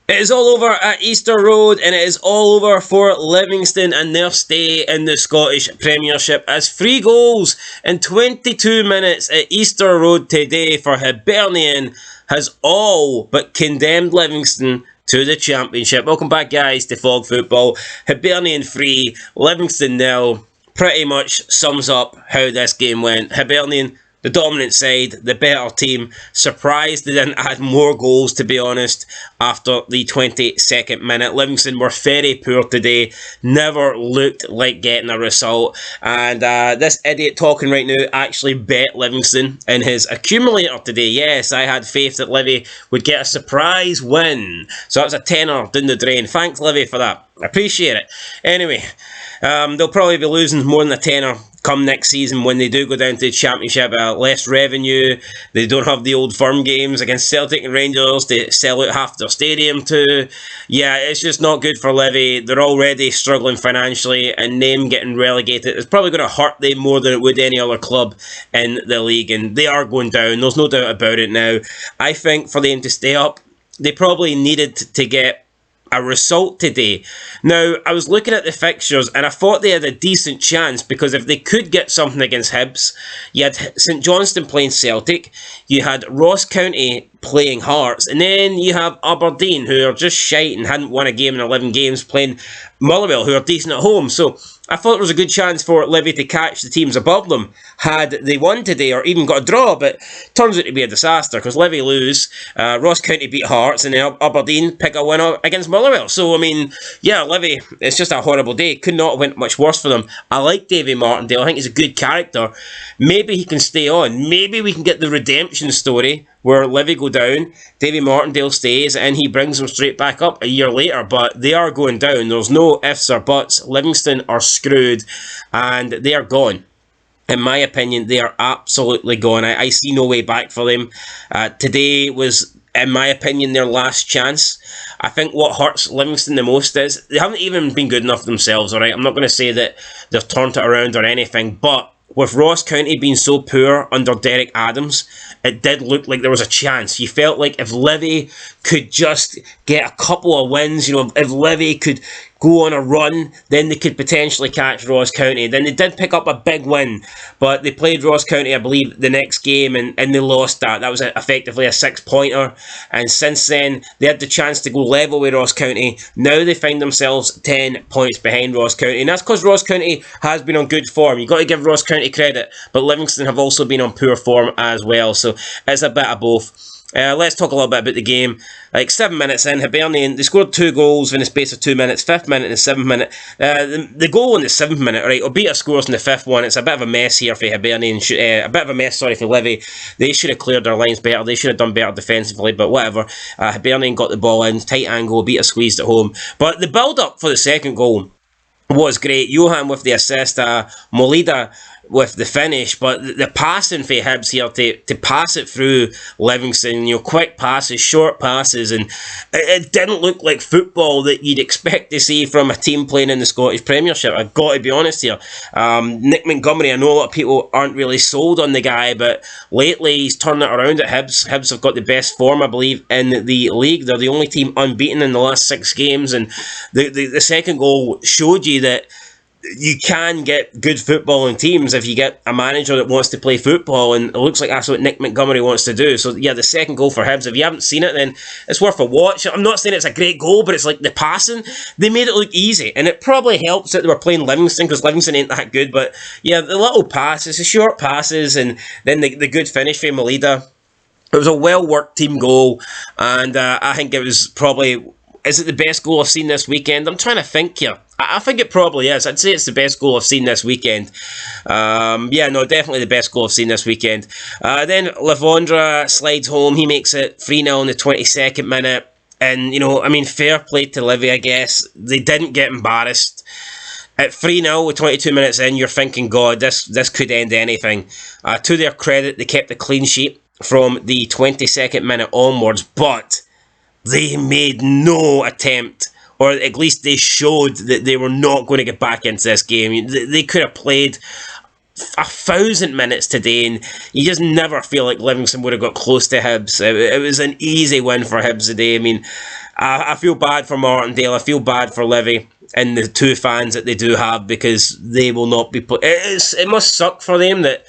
It is all over at Easter Road, and it is all over for Livingston and their stay in the Scottish Premiership, as 3 goals in 22 minutes at Easter Road today for Hibernian has all but condemned Livingston to the Championship. Welcome back, guys, to Fog Football. Hibernian 3, Livingston 0. Pretty much sums up how this game went. Hibernian, the dominant side, the better team. Surprised they didn't add more goals, to be honest, after the 22nd minute. Livingston were very poor today. Never looked like getting a result. And this idiot talking right now actually bet Livingston in his accumulator today. Yes, I had faith that Livi would get a surprise win. So that's a tenner down the drain. Thanks, Livi, for that. I appreciate it. Anyway, they'll probably be losing more than a tenner come next season when they do go down to the Championship. Less revenue. They don't have the old firm games against Celtic and Rangers to sell out half their stadium to. Yeah, it's just not good for Livi. They're already struggling financially, and them getting relegated is probably going to hurt them more than it would any other club in the league, and they are going down. There's no doubt about it now. I think for them to stay up, they probably needed to get a result today. Now, I was looking at the fixtures and I thought they had a decent chance, because if they could get something against Hibs, you had St Johnstone playing Celtic, you had Ross County playing Hearts, and then you have Aberdeen, who are just shite and hadn't won a game in 11 games, playing Motherwell, who are decent at home. So I thought there was a good chance for Livi to catch the teams above them had they won today, or even got a draw, but turns out to be a disaster, because Livi lose, Ross County beat Hearts, and then Aberdeen pick a win against Motherwell. So, I mean, yeah, Livi, it's just a horrible day. Could not have went much worse for them. I like Davy Martindale. I think he's a good character. Maybe he can stay on. Maybe we can get the redemption story where Livi go down, Davy Martindale stays, and he brings them straight back up a year later. But they are going down. There's no ifs or buts. Livingston are screwed, and they are gone. In my opinion, they are absolutely gone. I see no way back for them. Today was, in my opinion, their last chance. I think what hurts Livingston the most is they haven't even been good enough themselves, alright? I'm not going to say that they've turned it around or anything, but with Ross County being so poor under Derek Adams, it did look like there was a chance. You felt like if Livi could just get a couple of wins, if Livi could go on a run, then they could potentially catch Ross County. Then they did pick up a big win, but they played Ross County, I believe, the next game, and they lost that. That was effectively a 6-pointer, and since then, they had the chance to go level with Ross County. Now they find themselves 10 points behind Ross County, and that's because Ross County has been on good form. You've got to give Ross County credit, but Livingston have also been on poor form as well, so it's a bit of both. Let's talk a little bit about the game. Like 7 minutes in, Hibernian, they scored 2 goals in the space of 2 minutes, 5th minute and 7th minute. The goal in the 7th minute, right, Obita scores in the 5th one. It's a bit of a mess here for Hibernian, a bit of a mess, sorry, for Livi. They should have cleared their lines better, they should have done better defensively, but whatever. Hibernian got the ball in, tight angle, Obita squeezed it home. But the build-up for the second goal was great. Johan with the assist, Molida with the finish, but the passing for Hibs here to pass it through Livingston, quick passes, short passes, and it didn't look like football that you'd expect to see from a team playing in the Scottish Premiership. I've got to be honest here. Nick Montgomery, I know a lot of people aren't really sold on the guy, but lately he's turned it around at Hibs. Hibs have got the best form, I believe, in the league. They're the only team unbeaten in the last 6 games, and the second goal showed you that you can get good footballing teams if you get a manager that wants to play football, and it looks like that's what Nick Montgomery wants to do. So yeah, the second goal for Hibs, if you haven't seen it, then it's worth a watch. I'm not saying it's a great goal, but it's like the passing, they made it look easy, and it probably helps that they were playing Livingston, because Livingston ain't that good. But yeah, the little passes, the short passes, and then the good finish from Molida. It was a well-worked team goal, and I think it was probably, is it the best goal I've seen this weekend? I'm trying to think here. I think it probably is. I'd say it's the best goal I've seen this weekend. Yeah, no, definitely the best goal I've seen this weekend. Then Lavondra slides home. He makes it 3-0 in the 22nd minute. And, fair play to Livi, I guess. They didn't get embarrassed. At 3-0 with 22 minutes in, you're thinking, God, this could end anything. To their credit, they kept a clean sheet from the 22nd minute onwards, but they made no attempt, or at least they showed that they were not going to get back into this game. They could have played 1,000 minutes today, and you just never feel like Livingston would have got close to Hibs. It was an easy win for Hibs today. I feel bad for Martindale. I feel bad for Livi and the 2 fans that they do have, because they will not be it must suck for them that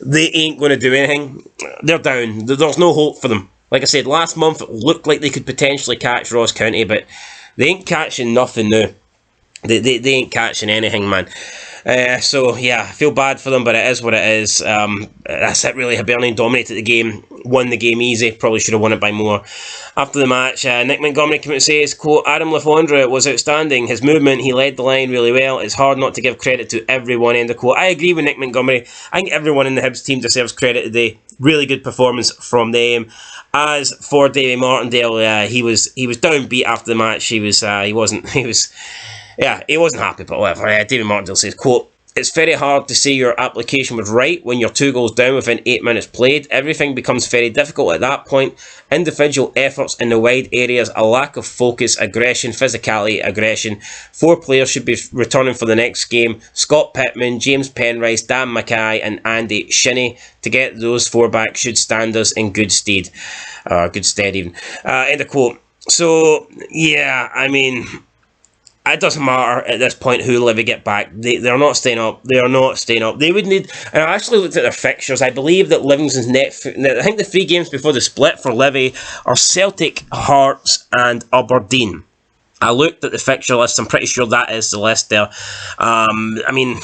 they ain't going to do anything. They're down. There's no hope for them. Like I said, last month it looked like they could potentially catch Ross County, but they ain't catching nothing now. They ain't catching anything, man. So, yeah, I feel bad for them, but it is what it is. That's it, really. Hibernian dominated the game, won the game easy. Probably should have won it by more. After the match, Nick Montgomery came out and says, quote, Adam Lafondra was outstanding. His movement, he led the line really well. It's hard not to give credit to everyone, end of quote. I agree with Nick Montgomery. I think everyone in the Hibs team deserves credit today. Really good performance from them. As for Davy Martindale, he was downbeat after the match. He wasn't happy, but whatever. David Martindale says, quote, it's very hard to say your application was right when you're 2 goals down within 8 minutes played. Everything becomes very difficult at that point. Individual efforts in the wide areas, a lack of focus, aggression, physicality, aggression. 4 players should be returning for the next game. Scott Pittman, James Penrice, Dan Mackay and Andy Shinnie. To get those 4 back should stand us in good stead. End of quote. So, yeah, I mean, it doesn't matter at this point who Livi get back. They're not staying up. They are not staying up. They would need... And I actually looked at their fixtures. I believe that Livingston's I think the 3 games before the split for Livi are Celtic, Hearts and Aberdeen. I looked at the fixture list. I'm pretty sure that is the list there. I mean,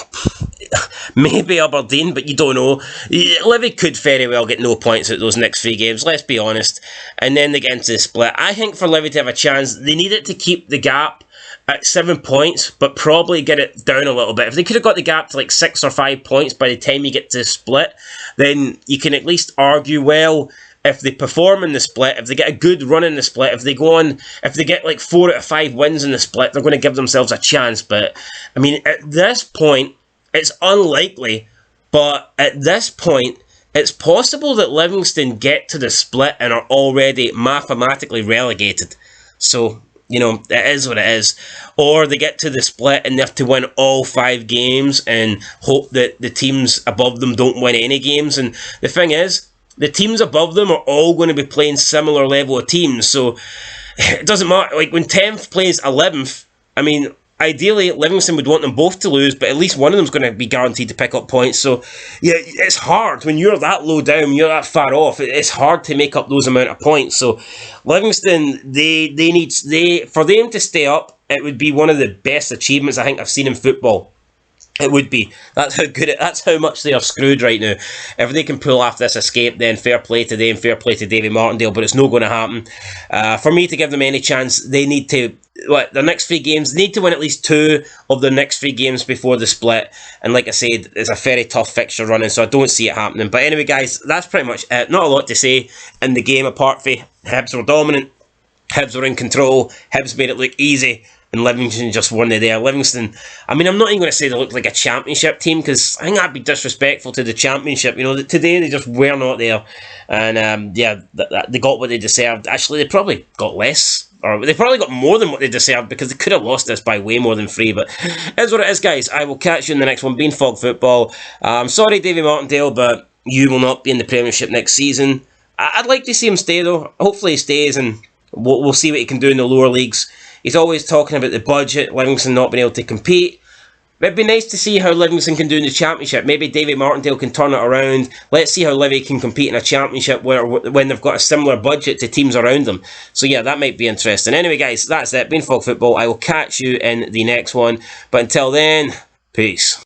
maybe Aberdeen, but you don't know. Livi could very well get no points at those next 3 games, let's be honest. And then they get into the split. I think for Livi to have a chance, they need it to keep the gap at 7 points, but probably get it down a little bit. If they could have got the gap to like 6 or 5 points by the time you get to the split, then you can at least argue, well, if they perform in the split, if they get a good run in the split, if they get like 4 out of 5 wins in the split, they're going to give themselves a chance. But, I mean, at this point, it's unlikely, but at this point, it's possible that Livingston get to the split and are already mathematically relegated. So, you know, it is what it is. Or they get to the split and they have to win all 5 games and hope that the teams above them don't win any games. And the thing is, the teams above them are all going to be playing similar level of teams. So it doesn't matter. Like when 10th plays 11th, I mean, ideally Livingston would want them both to lose, but at least one of them's going to be guaranteed to pick up points. So yeah, it's hard when you're that low down, when you're that far off. It's hard to make up those amount of points. So Livingston, for them to stay up, it would be one of the best achievements I think I've seen in football. It would be. That's how much they are screwed right now. If they can pull off this escape, then fair play to them, fair play to Davy Martindale, but it's not going to happen. For me to give them any chance, they need to, their next 3 games, they need to win at least 2 of the next 3 games before the split. And like I said, it's a very tough fixture running, so I don't see it happening. But anyway, guys, that's pretty much it. Not a lot to say in the game, apart from Hibs were dominant, Hibs were in control, Hibs made it look easy, and Livingston just won there. Livingston, I mean, I'm not even going to say they look like a championship team, because I think that'd be disrespectful to the championship. You know, today they just were not there. And they got what they deserved. Actually, they probably got less, or they probably got more than what they deserved, because they could have lost this by way more than 3. But it's what it is, guys. I will catch you in the next one. Being Fog Football. Sorry, Davy Martindale, but you will not be in the Premiership next season. I'd like to see him stay, though. Hopefully he stays, and we'll see what he can do in the lower leagues. He's always talking about the budget, Livingston not being able to compete. It'd be nice to see how Livingston can do in the Championship. Maybe David Martindale can turn it around. Let's see how Livi can compete in a Championship when they've got a similar budget to teams around them. So yeah, that might be interesting. Anyway, guys, that's it. Been Fog Football. I will catch you in the next one. But until then, peace.